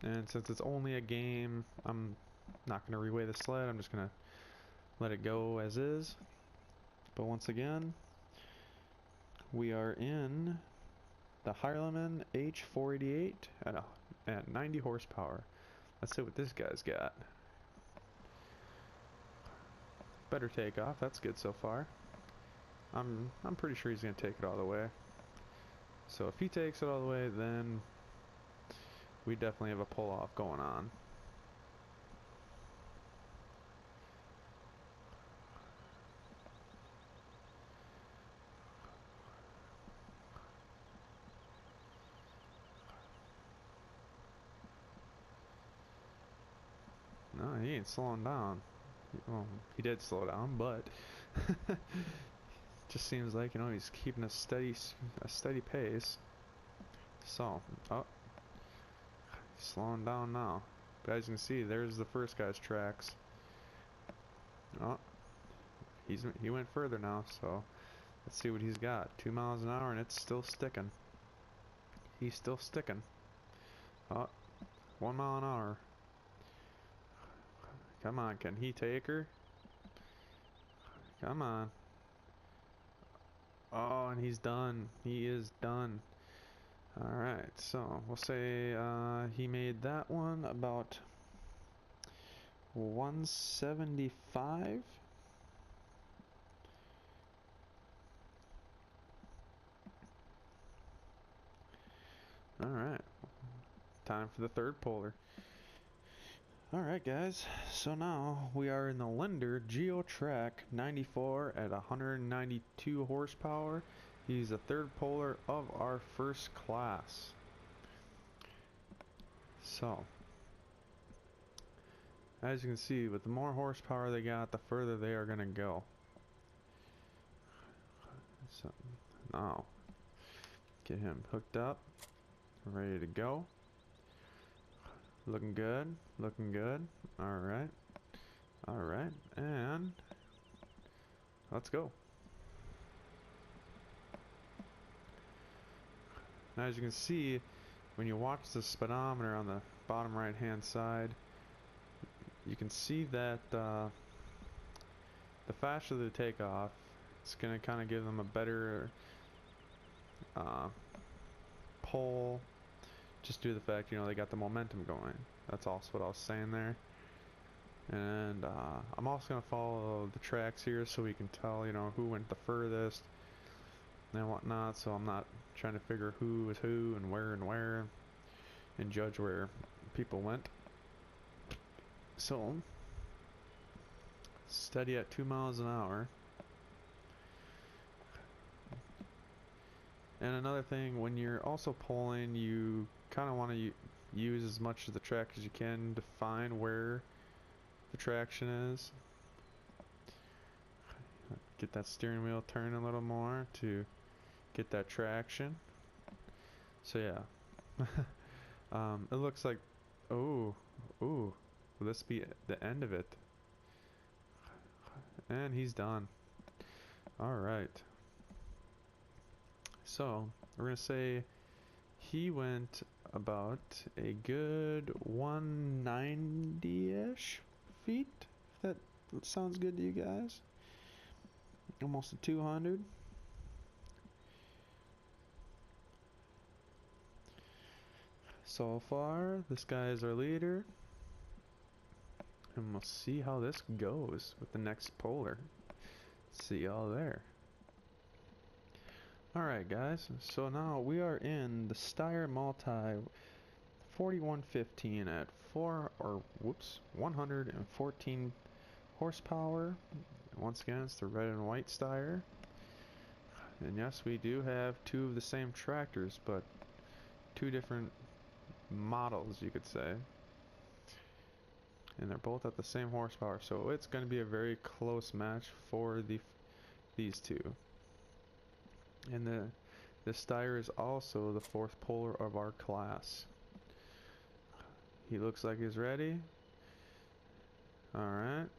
And since it's only a game, I'm not going to reweigh the sled. I'm just going to let it go as is. But once again, we are in the Harleman H488 at 90 horsepower. Let's see what this guy's got. Better takeoff. That's good so far. I'm pretty sure he's going to take it all the way. So if he takes it all the way, then we definitely have a pull-off going on. No, he ain't slowing down. Well, he did slow down, but just seems like, you know, he's keeping a steady pace. So, oh, he's slowing down now. But as you can see, there's the first guy's tracks. Oh, he went further now. So let's see what he's got. 2 miles an hour, and it's still sticking. He's still sticking. Oh, 1 mile an hour. Come on, can he take her? Come on. Oh, and he's done. He is done. Alright, so we'll say he made that one about 175. Alright, time for the third puller. Alright guys, so now we are in the Lender Geo-Track 94 at 192 horsepower. He's a third puller of our first class. So, as you can see, with the more horsepower they got, the further they are going to go. So, now, get him hooked up, ready to go. Looking good, looking good. Alright, alright, and let's go. Now, as you can see, when you watch the speedometer on the bottom right hand side, you can see that the faster they take off, it's going to kind of give them a better pull. Just due to the fact, you know, they got the momentum going. That's also what I was saying there. And I'm also going to follow the tracks here so we can tell, you know, who went the furthest and whatnot. So I'm not trying to figure who is who and where and judge where people went. So steady at 2 miles an hour. And another thing, when you're also pulling, you kind of want to use as much of the track as you can to find where the traction is. Get that steering wheel turning a little more to get that traction. So yeah, it looks like, oh, will this be the end of it? And he's done. Alright. So, we're going to say he went about a good 190-ish feet, if that sounds good to you guys. Almost a 200. So far, this guy is our leader. And we'll see how this goes with the next puller. See y'all there. Alright guys, so now we are in the Steyr Multi 4115 at 114 horsepower. Once again, it's the red and white Steyr. And yes, we do have two of the same tractors, but two different models, you could say. And they're both at the same horsepower, so it's going to be a very close match for these two. And the Steyr is also the fourth puller of our class. He looks like he's ready. Alright.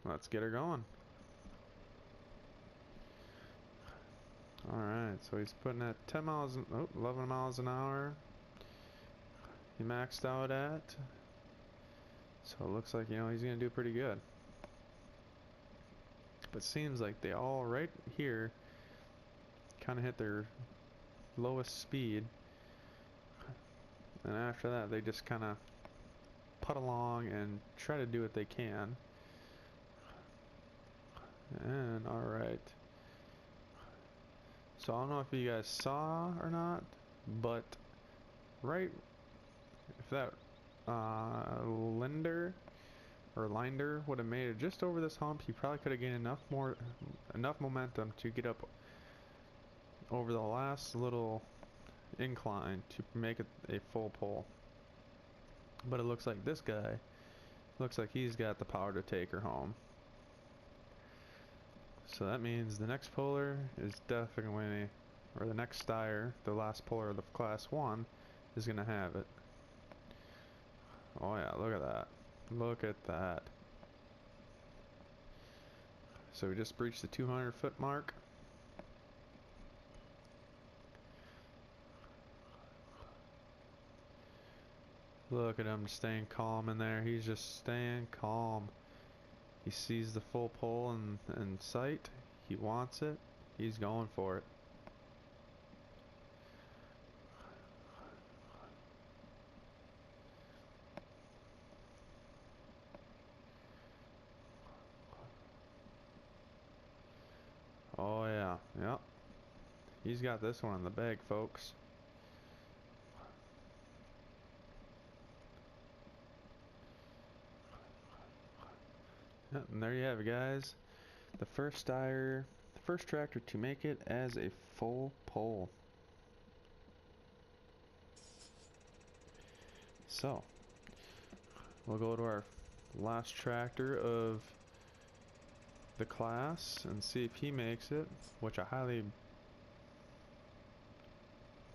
Let's get her going. Alright, so he's putting at 11 miles an hour. he maxed out at. So it looks like, you know, he's gonna do pretty good. But it seems like they all right here kind of hit their lowest speed, and after that they just kind of putt along and try to do what they can. And alright, so I don't know if you guys saw or not, but right, if that Linder would have made it just over this hump, he probably could have gained enough momentum to get up over the last little incline to make it a full pull. But it looks like this guy, looks like he's got the power to take her home. So that means the next puller is definitely, or the next styer, the last puller of the class 1, is going to have it. Oh yeah, look at that. Look at that. So we just breached the 200-foot mark. Look at him staying calm in there. He's just staying calm. He sees the full pull in sight. He wants it. He's going for it. Oh yeah, yep. He's got this one in the bag, folks. Yep, and there you have it, guys. The first tractor to make it as a full pull. So, we'll go to our last tractor of the class and see if he makes it, which I highly,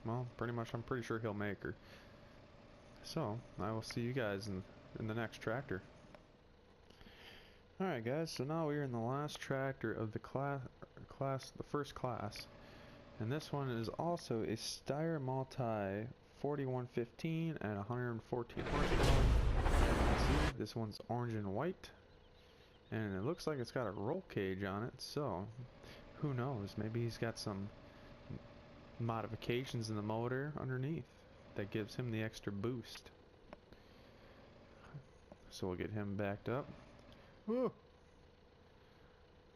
well, pretty much I'm pretty sure he'll make her. So, I will see you guys in the next tractor. Alright guys, so now we're in the last tractor of the the first class. And this one is also a Steyr Multi 4115 and 114 horsepower. See, this one's orange and white. And it looks like it's got a roll cage on it, so who knows, maybe he's got some modifications in the motor underneath that gives him the extra boost. So we'll get him backed up. Whoa!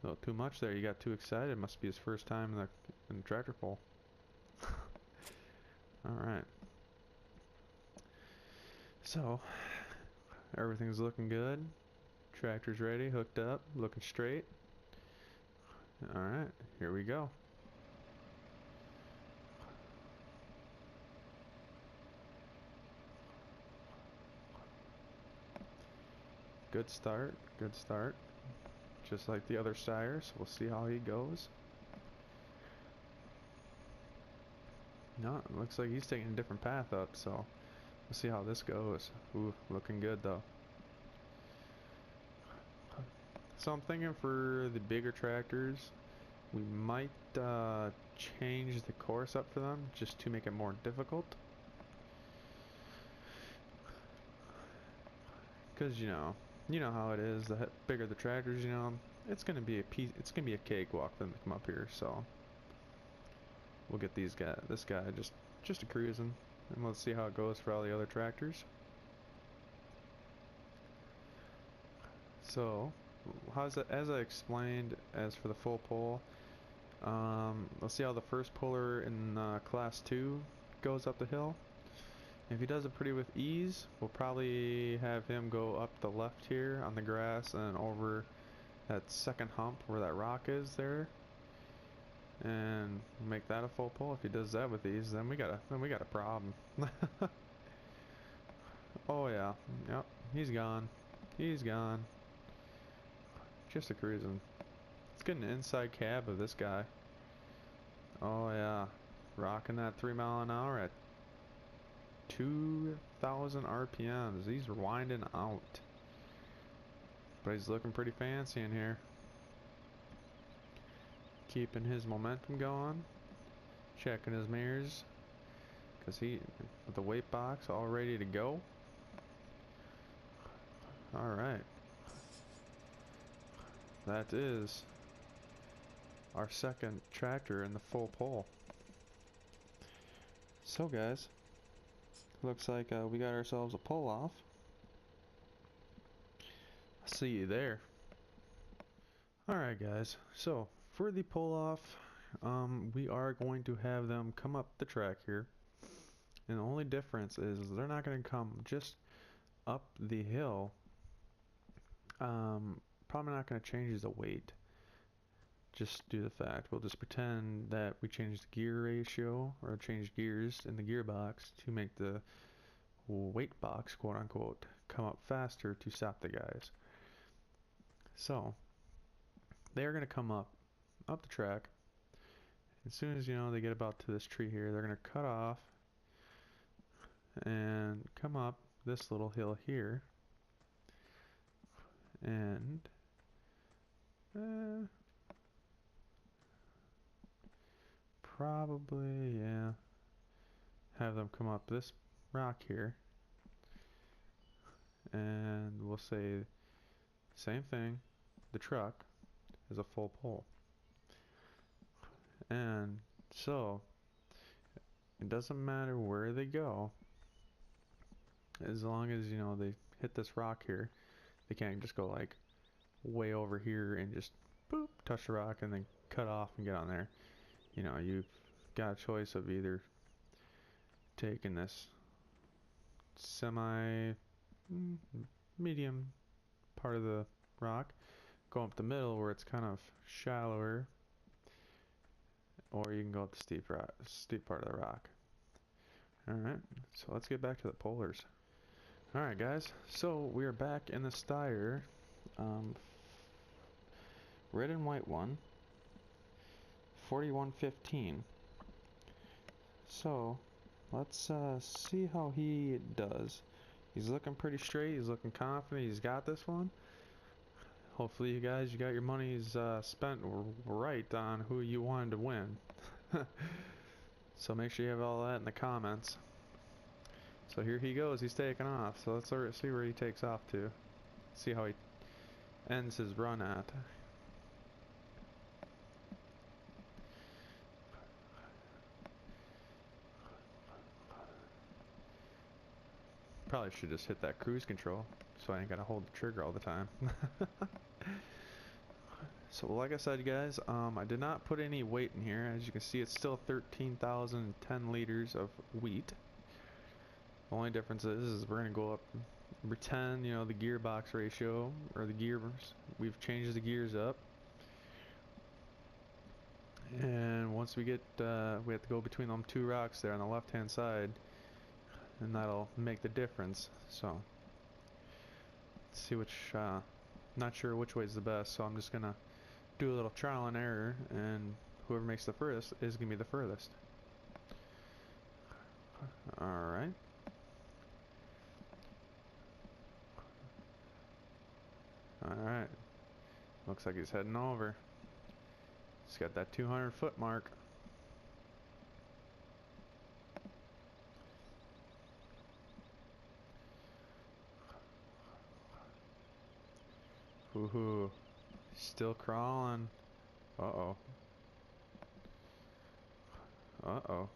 A little too much there. You got too excited. Must be his first time in the tractor pull. Alright. So, everything's looking good. Tractor's ready, hooked up, looking straight. Alright, here we go. Good start, good start. Just like the other Steyr, so we'll see how he goes. No, it looks like he's taking a different path up, so we'll see how this goes. Ooh, looking good though. So I'm thinking for the bigger tractors, we might change the course up for them just to make it more difficult. Because you know how it is. The bigger the tractors, it's gonna be a cakewalk for them to come up here. So we'll get this guy just a cruising, and let's see how it goes for all the other tractors. So, as I explained, as for the full pull, let's see how the first puller in class 2 goes up the hill. If he does it pretty with ease, we'll probably have him go up the left here on the grass and over that second hump where that rock is there, and make that a full pull. If he does that with ease, then we got a problem. Oh yeah, yep, he's gone. He's gone. Just a cruising. Let's get an inside cab of this guy. Oh yeah, rocking that 3 mile an hour at 2,000 RPMs. He's winding out. But he's looking pretty fancy in here. Keeping his momentum going. Checking his mirrors. Because with the weight box all ready to go. Alright. That is our second tractor in the full pull. So guys, looks like we got ourselves a pull off. See you there. Alright guys, so for the pull off, we are going to have them come up the track here, and the only difference is they're not going to come just up the hill. Probably not going to change the weight, just due to the fact we'll just pretend that we changed the gear ratio or changed gears in the gearbox to make the weight box, quote unquote, come up faster to stop the guys. So they're going to come up the track. As soon as they get about to this tree here, they're going to cut off and come up this little hill here, and probably have them come up this rock here, and we'll say same thing, the truck is a full pull. And so it doesn't matter where they go, as long as they hit this rock here. They can't just go like way over here and just boop, touch the rock and then cut off and get on there. You've got a choice of either taking this medium part of the rock, go up the middle where it's kind of shallower, or you can go up the steep part of the rock. Alright, so let's get back to the pullers. Alright guys, so we are back in the Steyr, red and white one, 4115. So let's see how he does. He's looking pretty straight, he's looking confident, he's got this one. Hopefully you guys, you got your monies spent right on who you wanted to win. So make sure you have all that in the comments. So here he goes, he's taking off. So let's see where he takes off to. See how he ends his run at. Probably should just hit that cruise control, so I ain't gotta hold the trigger all the time. So like I said guys, I did not put any weight in here. As you can see, it's still 13,010 liters of wheat. The only difference is we're gonna go up, pretend the gearbox ratio, or the gears, we've changed the gears up, and once we get we have to go between them two rocks there on the left hand side, and that'll make the difference. So let's see which, not sure which way is the best, so I'm just gonna do a little trial and error, and whoever makes the furthest is gonna be the furthest. Alright. Alright. Looks like he's heading over. He's got that 200-foot mark. Woohoo. Still crawling. Uh-oh. Uh-oh.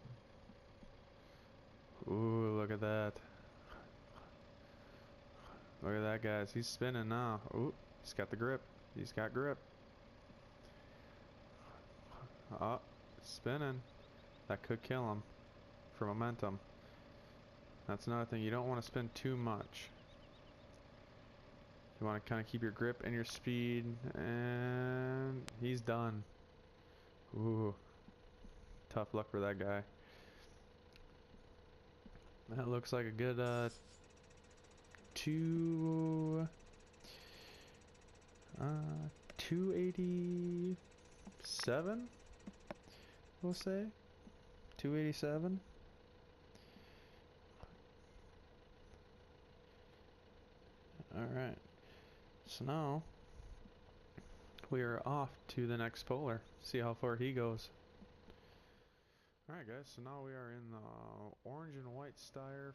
Ooh, look at that. Look at that, guys. He's spinning now. Ooh, he's got the grip. He's got grip. Oh, spinning. That could kill him for momentum. That's another thing. You don't want to spin too much. You want to kind of keep your grip and your speed, and he's done. Ooh, tough luck for that guy. That looks like a good 287, we'll say 287. Alright, so now we are off to the next puller, see how far he goes. Alright guys, so now we are in the orange and white Steyr